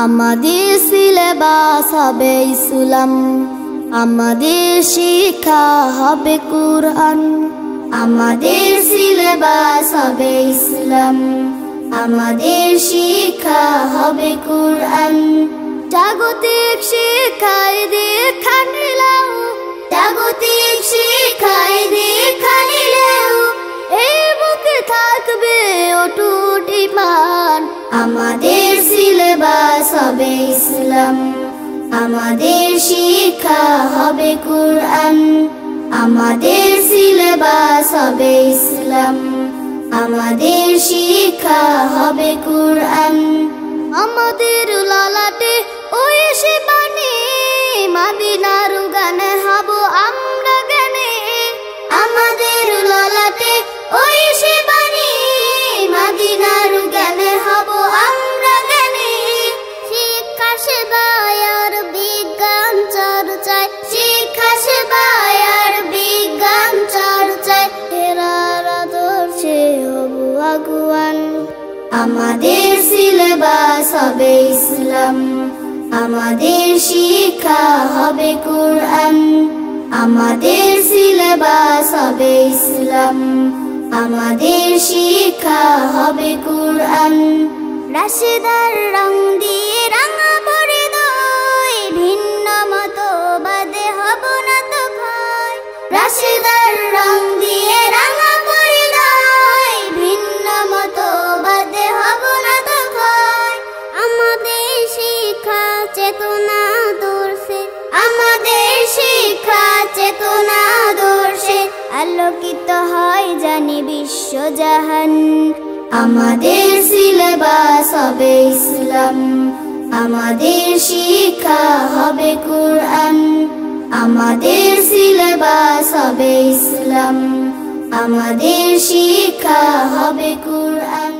আমাদের সিলেবাস হবে ইসলাম, আমাদের শিক্ষা হবে কুরআন। আমাদের সিলেবাস হবে ইসলাম, আমাদের শিক্ষা হবে কুরআন। জাগতিক শিক্ষায় দীক্ষা নিলেও, জাগতিক শিক্ষায় দীক্ষা নিলেও এই বুকে থাকবে অটুট ঈমান। আমাদের সিলেবাস হবে ইসলাম, আমাদের শিক্ষা হবে কুরআন। আমাদের সিলেবাস হবে ইসলাম, আমাদের শিক্ষা হবে কুরআন। আমাদের লালাটে ওই সে বাণী, মদিনার গানে হব আমরা জ্ঞানী। আমাদের লালাটে ওই সে বাণী, মদিনার গানে হব আমরা জ্ঞানী। শিক্ষা সেবায় আর বিজ্ঞান চর্চায়, শিক্ষা সেবায় আর বিজ্ঞান চর্চায় এরার আদর্শে হব আগুয়ান। আমাদের সিলেবাস হবে ইসলাম, আমাদের শিক্ষা হবে কুরআন। আমাদের সিলেবাস হবে ইসলাম, আমাদের শিক্ষা হবে কুরআন। রাশেদার রং দিয়ে রাঙা পরিধয়, ভিন্ন মতবাদে হব না তো ভয়। রাশেদার রং দিয়ে রাঙা পরিধয়, ভিন্ন মতবাদে হব না তো ভয়। আমাদের শিক্ষা চেতনা দর্শে, আমাদের শিক্ষা চেতনা দর্শে আলোকিত হয় জানি বিশ্বজাহান। আমাদের সিলেবাস হবে ইসলাম, আমাদের শিক্ষা হবে কুরআন। আমাদের সিলেবাস হবে ইসলাম, আমাদের শিক্ষা হবে কুরআন।